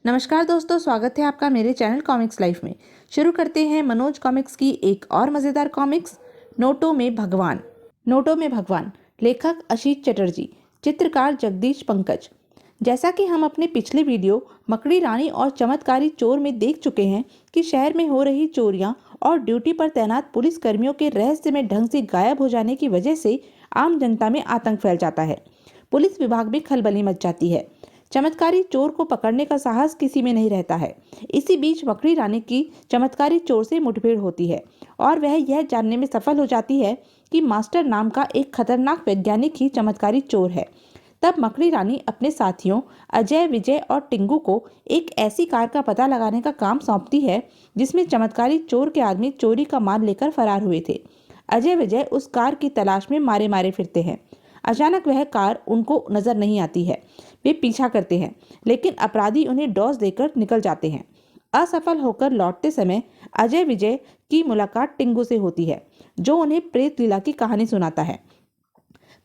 नमस्कार दोस्तों, स्वागत है आपका मेरे चैनल कॉमिक्स लाइफ में। शुरू करते हैं मनोज कॉमिक्स की एक और मज़ेदार कॉमिक्स, नोटों में भगवान। नोटों में भगवान, लेखक अशीत चटर्जी, चित्रकार जगदीश पंकज। जैसा कि हम अपने पिछले वीडियो मकड़ी रानी और चमत्कारी चोर में देख चुके हैं कि शहर में हो रही चोरियां और ड्यूटी पर तैनात पुलिस कर्मियों के रहस्यमय ढंग से गायब हो जाने की वजह से आम जनता में आतंक फैल जाता है। पुलिस विभाग में खलबली मच जाती है। चमत्कारी चोर को पकड़ने का साहस किसी में नहीं रहता है। इसी बीच मकड़ी रानी की चमत्कारी चोर से मुठभेड़ होती है और वह यह जानने में सफल हो जाती है कि मास्टर नाम का एक खतरनाक वैज्ञानिक ही चमत्कारी चोर है। तब मकड़ी रानी अपने साथियों अजय, विजय और टिंगू को एक ऐसी कार का पता लगाने का काम सौंपती है जिसमें चमत्कारी चोर के आदमी चोरी का माल लेकर फरार हुए थे। अजय विजय उस कार की तलाश में मारे मारे फिरते हैं। अचानक वह कार उनको नजर नहीं आती है। वे पीछा करते हैं, लेकिन अपराधी उन्हें डॉस देकर निकल जाते हैं। असफल होकर लौटते समय अजय विजय की मुलाकात टिंगू से होती है, जो उन्हें प्रेत लीला की कहानी सुनाता है।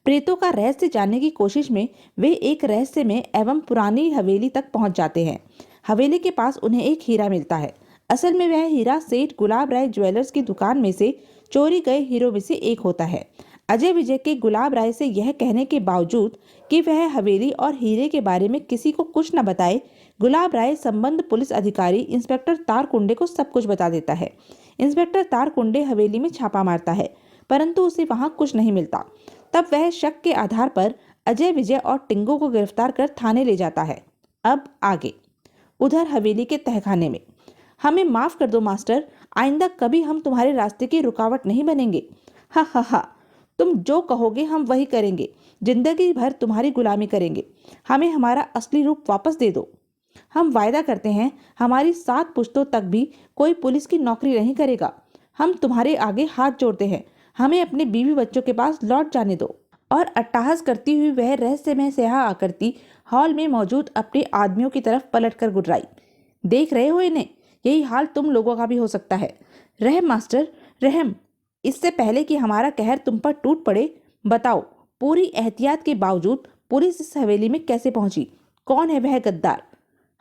प्रेतों का रहस्य जानने की कोशिश में वे एक रहस्यमय एवं पुरानी हवेली तक पहुंच जाते हैं। हवेली के पास उन्हें एक हीरा मिलता है। असल में वह हीरा सेठ गुलाब राय ज्वेलर्स की दुकान में से चोरी गए हीरो में से एक होता है। अजय विजय के गुलाब राय से यह कहने के बावजूद कि वह हवेली और हीरे के बारे में किसी को कुछ न बताए, गुलाब राय संबंध पुलिस अधिकारी इंस्पेक्टर तारकुंडे को सब कुछ बता देता है। इंस्पेक्टर तारकुंडे हवेली में छापा मारता है, परंतु उसे वहां कुछ नहीं मिलता। तब वह शक के आधार पर अजय विजय और टिंगू को गिरफ्तार कर थाने ले जाता है। अब आगे। उधर हवेली के तहखाने में, हमें माफ कर दो मास्टर, आइंदा कभी हम तुम्हारे रास्ते की रुकावट नहीं बनेंगे। हा हा हा, तुम जो कहोगे हम वही करेंगे। जिंदगी भर तुम्हारी गुलामी करेंगे। हमें हमारा असली रूप वापस दे दो। हम वायदा करते हैं हमारी 7 पुश्तों तक भी कोई पुलिस की नौकरी नहीं करेगा। हम तुम्हारे आगे हाथ जोड़ते हैं। हमें अपने बीवी बच्चों के पास लौट जाने दो। और अट्टहास करती हुई वह रहस्यमय स्याह आकृति हॉल में मौजूद अपने आदमियों की तरफ पलट कर गुर्राई। देख रहे हो इन्हें? यही हाल तुम लोगों का भी हो सकता है। रहम मास्टर, रहम। इससे पहले कि हमारा कहर तुम पर टूट पड़े, बताओ पूरी एहतियात के बावजूद पुलिस इस हवेली में कैसे पहुंची? कौन है वह गद्दार?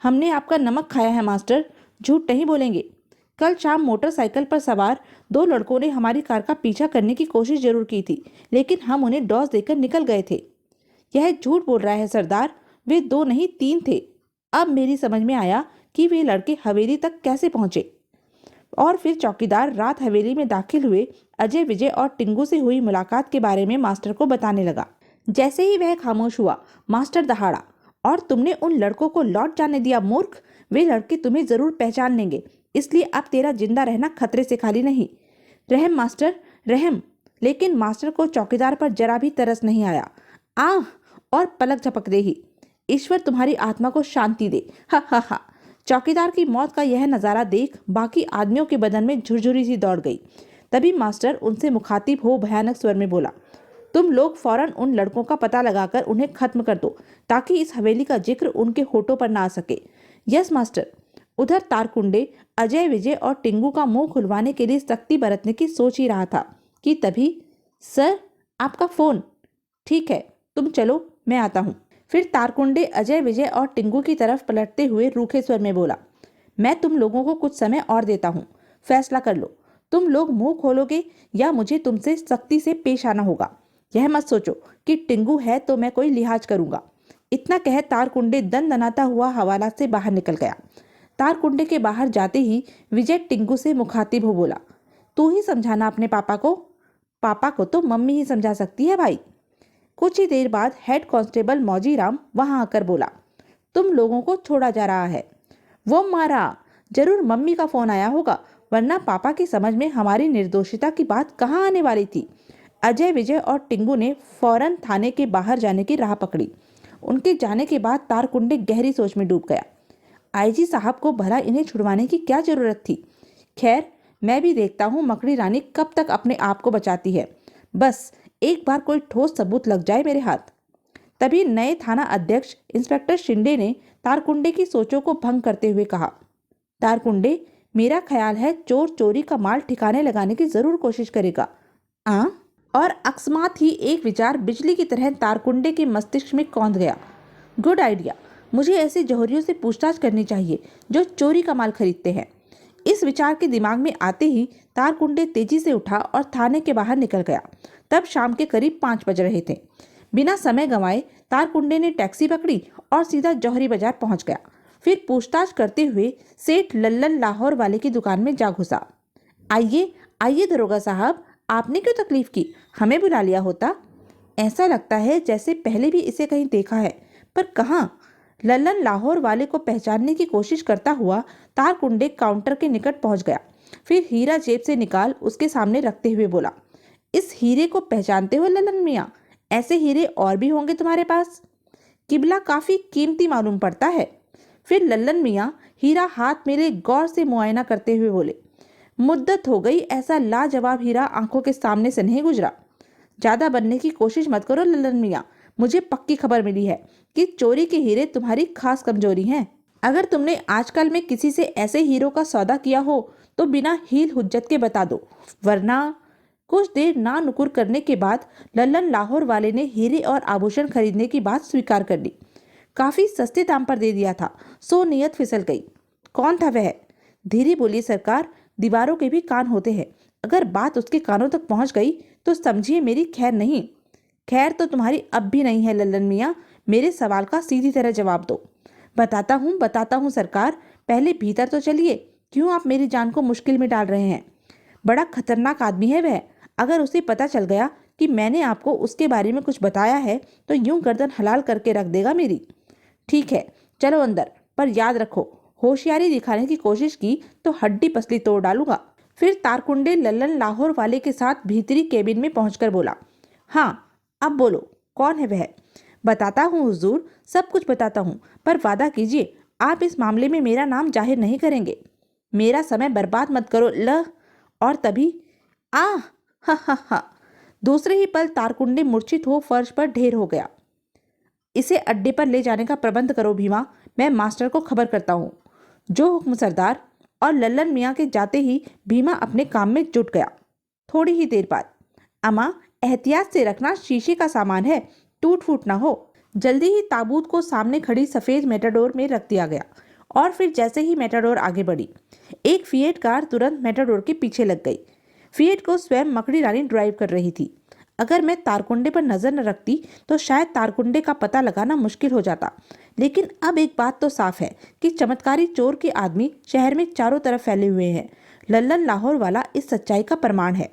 हमने आपका नमक खाया है मास्टर, झूठ नहीं बोलेंगे। कल शाम मोटरसाइकिल पर सवार 2 लड़कों ने हमारी कार का पीछा करने की कोशिश जरूर की थी, लेकिन हम उन्हें डॉस देकर निकल गए थे। यह झूठ बोल रहा है सरदार, वे 2 नहीं 3 थे। अब मेरी समझ में आया कि वे लड़के हवेली तक कैसे पहुंचे। और फिर चौकीदार रात हवेली में दाखिल हुए अजय विजय और टिंगू से हुई मुलाकात के बारे में मास्टर को बताने लगा। जैसे ही वह खामोश हुआ, मास्टर दहाड़ा, और तुमने उन लड़कों को लौट जाने दिया मूर्ख। वे लड़के तुम्हें जरूर पहचान लेंगे, इसलिए अब तेरा जिंदा रहना खतरे से खाली नहीं। रहम मास्टर, रहम। लेकिन मास्टर को चौकीदार पर जरा भी तरस नहीं आया। आह, और पलक झपकते ही, ईश्वर तुम्हारी आत्मा को शांति दे। हा हा हा। चौकीदार की मौत का यह नजारा देख बाकी आदमियों के बदन में झुरझुरी सी दौड़ गई। तभी मास्टर उनसे मुखातिब हो भयानक स्वर में बोला, तुम लोग फौरन उन लड़कों का पता लगाकर उन्हें खत्म कर दो, ताकि इस हवेली का जिक्र उनके होठों पर ना आ सके। Yes master. उधर तारकुंडे अजय विजय और टिंगू का मुंह खुलवाने के लिए सख्ती बरतने की सोच ही रहा था कि तभी, सर आपका फोन। ठीक है, तुम चलो, मैं आता हूँ। फिर तारकुंडे अजय विजय और टिंगू की तरफ पलटते हुए रूखे स्वर में बोला, मैं तुम लोगों को कुछ समय और देता हूँ, फैसला कर लो। तुम लोग मुंह खोलोगे या मुझे तुमसे सख्ती से पेश आना होगा। यह मत सोचो कि टिंगू है तो मैं कोई लिहाज करूंगा। इतना कह तारकुंडे दनाता हुआ हवालात से बाहर निकल गया। तारकुंडे के बाहर जाते ही विजय टिंगू से मुखातिब हो बोला, तू ही समझाना अपने पापा को। पापा को तो मम्मी ही समझा सकती है भाई। कुछ ही देर बाद हेड कांस्टेबल मौजीराम वहां आकर बोला, तुम लोगों को छोड़ा जा रहा है। वो मारा, जरूर मम्मी का फोन आया होगा, वरना पापा की समझ में हमारी निर्दोषिता की बात कहाँ आने वाली थी। अजय विजय और टिंगू ने फौरन थाने के बाहर जाने की राह पकड़ी। उनके जाने के बाद तारकुंडे गहरी सोच में डूब गया। आईजी साहब को भला इन्हें छुड़वाने की क्या जरूरत थी? खैर, मैं भी देखता हूँ मकड़ी रानी कब तक अपने आप को बचाती है। बस एक बार कोई ठोस सबूत लग जाए मेरे हाथ। तभी नए थाना अध्यक्ष इंस्पेक्टर शिंदे ने तारकुंडे की सोचों को भंग करते हुए कहा, तारकुंडे, मेरा ख्याल है चोर चोरी का माल ठिकाने लगाने की जरूर कोशिश करेगा। और अकस्मात ही एक विचार बिजली की तरह तारकुंडे के मस्तिष्क में कौंध गया। Good idea. मुझे ऐसे जौहरियों से पूछताछ करनी चाहिए जो चोरी का माल खरीदते हैं। इस विचार के दिमाग में आते ही तारकुंडे तेजी से उठा और थाने के बाहर निकल गया। तब शाम के करीब 5 बज रहे थे। बिना समय गंवाए तारकुंडे ने टैक्सी पकड़ी और सीधा जौहरी बाजार पहुंच गया। फिर पूछताछ करते हुए सेठ लल्लन लाहौर वाले की दुकान में जा घुसा। आइए आइए दरोगा साहब, आपने क्यों तकलीफ की? हमें बुला लिया होता। ऐसा लगता है जैसे पहले भी इसे कहीं देखा है, पर कहाँ? लल्लन लाहौर वाले को पहचानने की कोशिश करता हुआ तारकुंडे काउंटर के निकट पहुंच गया। फिर हीरा जेब से निकाल उसके सामने रखते हुए बोला, इस हीरे को पहचानते हो लल्लन मियाँ? ऐसे हीरे और भी होंगे तुम्हारे पास? किबला काफी कीमती मालूम पड़ता है। फिर लल्लन मियाँ हीरा हाथ मेरे गौर से मुआयना करते हुए बोले, मुद्दत हो गई ऐसा लाजवाब हीरा आंखों के सामने से नहीं गुजरा। ज्यादा बनने की कोशिश मत करो लल्लन मियाँ, मुझे पक्की खबर मिली है कि चोरी के हीरे तुम्हारी खास कमजोरी हैं। अगर तुमने आजकल में किसी से ऐसे हीरो का सौदा किया हो तो बिना हील हुज्जत के बता दो, वरना। कुछ देर ना नुकुर करने के बाद लल्लन लाहौर वाले ने हीरे और आभूषण खरीदने की बात स्वीकार कर ली। काफी सस्ते दाम पर दे दिया था, सो नियत फिसल गई। कौन था वह? धीरे बोली सरकार, दीवारों के भी कान होते हैं। अगर बात उसके कानों तक पहुंच गई तो समझिए मेरी खैर नहीं। खैर तो तुम्हारी अब भी नहीं है लल्लन मियाँ, मेरे सवाल का सीधी तरह जवाब दो। बताता हूँ सरकार, पहले भीतर तो चलिए। क्यों आप मेरी जान को मुश्किल में डाल रहे हैं? बड़ा खतरनाक आदमी है वह। अगर उसे पता चल गया कि मैंने आपको उसके बारे में कुछ बताया है तो यूं गर्दन हलाल करके रख देगा मेरी। ठीक है, चलो अंदर, पर याद रखो होशियारी दिखाने की कोशिश की तो हड्डी पसली तोड़ डालूंगा। फिर तारकुंडे लल्लन लाहौर वाले के साथ भीतरी केबिन में पहुंचकर बोला, हाँ अब बोलो, कौन है वह? बताता हूँ हुजूर, सब कुछ बताता हूँ, पर वादा कीजिए आप इस मामले में मेरा नाम जाहिर नहीं करेंगे। मेरा समय बर्बाद मत करो ल। और तभी आह हा हा हा, दूसरे ही पल तारकुंडे मूर्छित हो फर्श पर ढेर हो गया। इसे अड्डे पर ले जाने का प्रबंध करो भीमा, मैं मास्टर को खबर करता हूँ। जो हुक्म सरदार। और लल्लन मियाँ के जाते ही भीमा अपने काम में जुट गया। थोड़ी ही देर बाद, अम्मा एहतियात से रखना, शीशे का सामान है, टूट फूट ना हो। जल्दी ही ताबूत को सामने खड़ी सफेद मेटाडोर में रख दिया गया और फिर जैसे ही मेटाडोर आगे बढ़ी, एक फिएट कार तुरंत मेटाडोर के पीछे लग गई। फिएट को स्वयं मकड़ी रानी ड्राइव कर रही थी। अगर मैं तारकुंडे पर नजर न रखती तो शायद तारकुंडे का पता लगाना मुश्किल हो जाता। लेकिन अब एक बात तो साफ है कि चमत्कारी चोर के आदमी शहर में चारों तरफ फैले हुए हैं। लल्लन लाहौर वाला इस सच्चाई का प्रमाण है।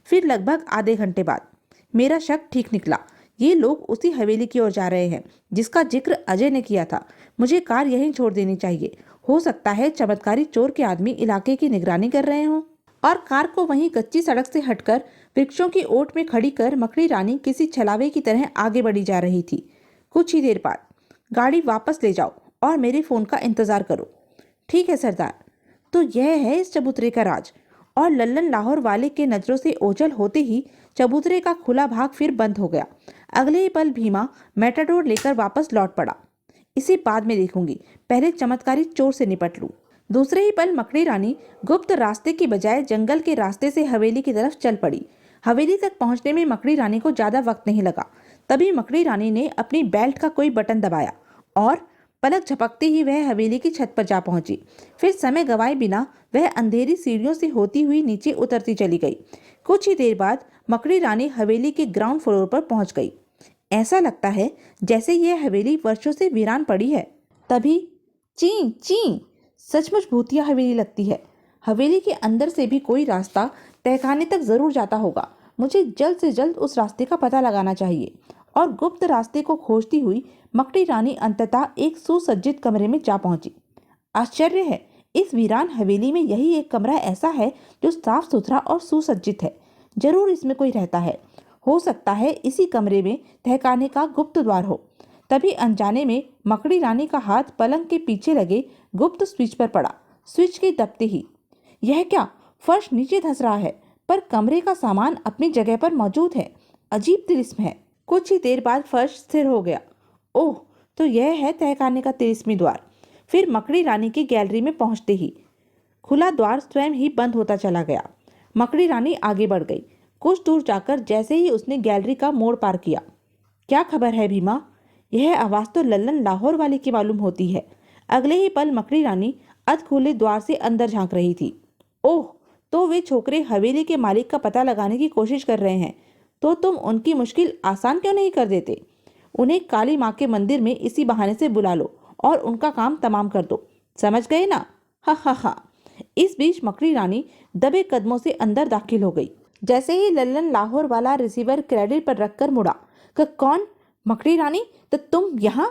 फिर लगभग आधे घंटे बाद मेरा शक ठीक निकला। ये लोग उसी हवेली की ओर जा रहे हैं जिसका जिक्र अजय ने किया था। मुझे कार यहीं छोड़ देनी चाहिए। हो सकता है चमत्कारी चोर के आदमी इलाके की निगरानी कर रहे हों। और कार को वहीं कच्ची सड़क से हटकर वृक्षों की ओट में खड़ी कर मकड़ी रानी किसी छलावे की तरह आगे बढ़ी जा रही थी। कुछ ही देर बाद, गाड़ी वापस ले जाओ और मेरे फोन का इंतजार करो। ठीक है सरदार। तो यह है इस चबूतरे का राज। और लल्लन लाहौर वाले के नजरों से ओझल होते ही चबूतरे का खुला भाग फिर बंद हो गया। अगले ही पल भीमा मेटाडोर लेकर वापस लौट पड़ा। इसे बाद में देखूंगी, पहले चमत्कारी चोर से निपट लूं। दूसरे ही पल मकड़ी रानी गुप्त रास्ते की बजाय जंगल के रास्ते से हवेली की तरफ चल पड़ी। हवेली तक पहुंचने में मकड़ी रानी को ज्यादा वक्त नहीं लगा। तभी मकड़ी रानी ने अपनी बेल्ट का कोई बटन दबाया और पलक झपकते ही वह हवेली की छत पर जा पहुंची। फिर समय गवाए बिना वह अंधेरी सीढ़ियों से होती हुई नीचे उतरती चली गई। कुछ ही देर बाद मकड़ी रानी हवेली के ग्राउंड फ्लोर पर पहुंच गई। ऐसा लगता है जैसे यह हवेली वर्षों से वीरान पड़ी है। तभी ची ची, सचमुच भूतिया हवेली लगती है। हवेली के अंदर से भी कोई रास्ता तहखाने तक जरूर जाता होगा। मुझे जल्द से जल्द उस रास्ते का पता लगाना चाहिए। और गुप्त रास्ते को खोजती हुई मकड़ी रानी अंततः एक सुसज्जित कमरे में जा पहुंची। आश्चर्य है, इस वीरान हवेली में यही एक कमरा ऐसा है जो साफ सुथरा और सुसज्जित है। जरूर इसमें कोई रहता है। हो सकता है इसी कमरे में तहखाने का गुप्त द्वार हो। तभी अनजाने में मकड़ी रानी का हाथ पलंग के पीछे लगे गुप्त स्विच पर पड़ा। स्विच के दबते ही, यह क्या, फर्श नीचे धंस रहा है, पर कमरे का सामान अपनी जगह पर मौजूद है। अजीब तिलिस्म है। कुछ ही देर बाद फर्श स्थिर हो गया। ओह, तो यह है तहखाने का तिलिस्मी द्वार। फिर मकड़ी रानी की गैलरी में पहुंचते ही खुला द्वार स्वयं ही बंद होता चला गया। मकड़ी रानी आगे बढ़ गई। कुछ दूर जाकर जैसे ही उसने गैलरी का मोड़ पार किया, क्या खबर है भीमा? यह आवाज तो लल्लन लाहौर वाले की मालूम होती है। अगले ही पल मकड़ी रानी अध खुले द्वार से अंदर झांक रही थी। ओह, तो वे छोकरे हवेली के मालिक का पता लगाने की कोशिश कर रहे हैं, तो तुम उनकी मुश्किल आसान क्यों नहीं कर देते? उन्हें काली माँ के मंदिर में इसी बहाने से बुला लो और उनका काम तमाम कर दो, समझ गए ना? हा हा हा। इस बीच मकड़ी रानी दबे कदमों से अंदर दाखिल हो गई। जैसे ही लल्लन लाहौर वाला रिसीवर क्रेडिट पर रखकर मुड़ा, कौन? मकड़ी रानी, तो तुम यहाँ?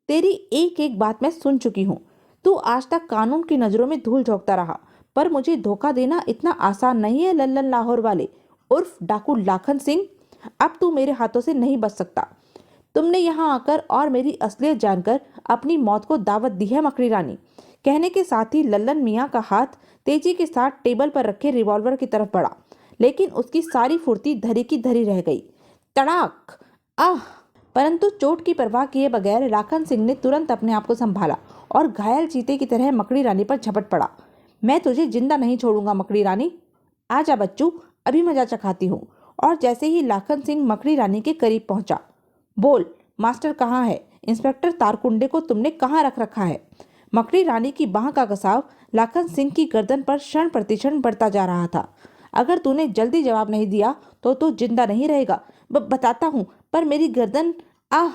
तेरी एक एक बात मैं सुन चुकी हूँ। तू आज तक कानून की नजरों में धूल झोंकता रहा, पर मुझे धोखा देना इतना आसान नहीं है लल्लन लाहौर वाले उर्फ डाकू लाखन सिंह। अब तू मेरे हाथों से नहीं बच सकता। तुमने यहाँ आकर और मेरी असलियत जानकर अपनी मौत को दावत दी है मकड़ी रानी। कहने के साथ ही लल्लन मियाँ का हाथ तेजी के साथ टेबल पर रखे रिवॉल्वर की तरफ बढ़ा, लेकिन उसकी सारी फुर्ती धरी की धरी रह गई। तड़ाक! आह! परंतु चोट की परवाह किए बगैर लाखन सिंह ने तुरंत अपने आप को संभाला और घायल चीते की तरह मकड़ी रानी पर झपट पड़ा। मैं तुझे जिंदा नहीं छोड़ूंगा मकड़ी रानी। आजा बच्चू, अभी मजा चखाती हूँ। और जैसे ही लाखन सिंह मकड़ी रानी के करीब पहुंचा, बोल, मास्टर कहाँ है? इंस्पेक्टर तारकुंडे को तुमने कहाँ रख रखा है? मकड़ी रानी की बाह का कसाव लाखन सिंह की गर्दन पर क्षण प्रतिक्षण बढ़ता जा रहा था। अगर तूने जल्दी जवाब नहीं दिया तो तू जिंदा नहीं रहेगा। बताता हूँ, पर मेरी गर्दन। आह!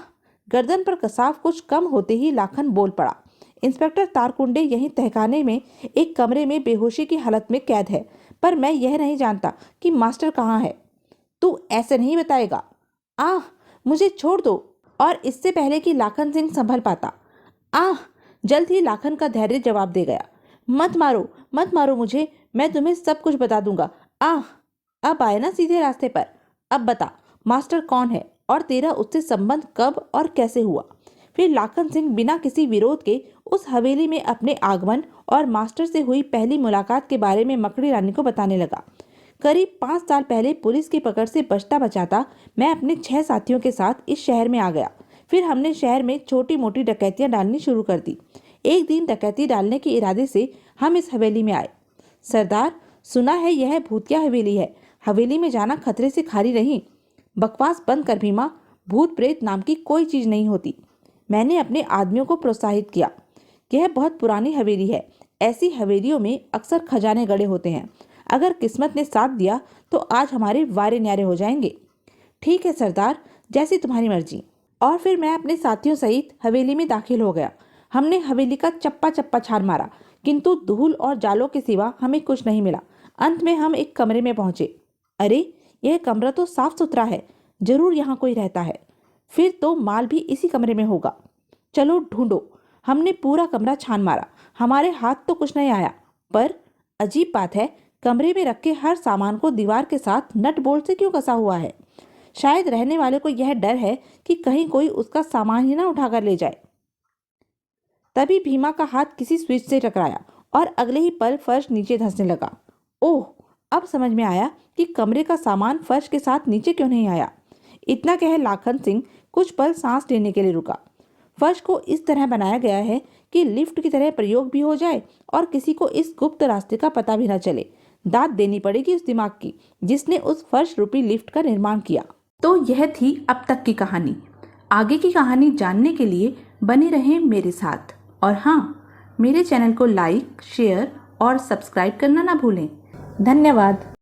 गर्दन पर कसाव कुछ कम होते ही लाखन बोल पड़ा। इंस्पेक्टर तारकुंडे यहीं तहखाने में एक कमरे में बेहोशी की हालत में कैद है, पर मैं यह नहीं जानता कि मास्टर कहाँ है। तू ऐसे नहीं बताएगा। आह! मुझे छोड़ दो। और इससे पहले कि लाखन सिंह संभल पाता, आह! जल्द ही लाखन का धैर्य जवाब दे गया। मत मारो, मत मारो मुझे, मैं तुम्हें सब कुछ बता दूंगा। आह! अब आए ना सीधे रास्ते पर। अब बता, मास्टर कौन है और तेरा उससे संबंध कब और कैसे हुआ? फिर लाखन सिंह बिना किसी विरोध के उस हवेली में अपने आगमन और मास्टर से हुई पहली मुलाकात के बारे में मकड़ी रानी को बताने लगा। करीब 5 साल पहले पुलिस की पकड़ से बचता बचाता मैं अपने 6 साथियों के साथ इस शहर में आ गया। फिर हमने शहर में छोटी मोटी डकैतियां डालनी शुरू कर दी। एक दिन डकैती डालने के इरादे से हम इस हवेली में आए। सरदार, सुना है यह भूतिया हवेली है। हवेली में जाना खतरे से खाली नहीं। बकवास बंद कर भीमा, भूत प्रेत नाम की कोई चीज नहीं होती। मैंने अपने आदमियों को प्रोत्साहित किया। यह बहुत पुरानी हवेली है। ऐसी हवेलियों में अक्सर खजाने गड़े होते हैं। अगर किस्मत ने साथ दिया तो आज हमारे वारे न्यारे हो जाएंगे। ठीक है सरदार, जैसी तुम्हारी मर्जी। और फिर मैं अपने साथियों सहित हवेली में दाखिल हो गया। हमने हवेली का चप्पा चप्पा छान मारा, किंतु धूल और जालों के सिवा हमें कुछ नहीं मिला। अंत में हम एक कमरे में पहुंचे। अरे, यह कमरा तो साफ सुथरा है, जरूर यहाँ कोई रहता है। फिर तो माल भी इसी कमरे में होगा। चलो ढूंढो। हमने पूरा कमरा छान मारा, हमारे हाथ तो कुछ नहीं आया। पर अजीब बात है, कमरे में रखे हर सामान को दीवार के साथ नट बोल्ट से क्यों कसा हुआ है? शायद रहने वाले को यह डर है कि कहीं कोई उसका सामान ही ना उठाकर ले जाए। तभी भीमा का हाथ किसी स्विच से टकराया और अगले ही पल फर्श नीचे धंसने लगा। ओह, अब समझ में आया कि कमरे का सामान फर्श के साथ नीचे क्यों नहीं आया। इतना कह लाखन सिंह कुछ पल सांस लेने के लिए रुका। फर्श को इस तरह बनाया गया है कि लिफ्ट की तरह प्रयोग भी हो जाए और किसी को इस गुप्त रास्ते का पता भी न चले। दाद देनी पड़ेगी उस दिमाग की जिसने उस फर्श रूपी लिफ्ट का निर्माण किया। तो यह थी अब तक की कहानी। आगे की कहानी जानने के लिए बने रहें मेरे साथ। और हाँ, मेरे चैनल को लाइक, शेयर और सब्सक्राइब करना ना भूलें। धन्यवाद।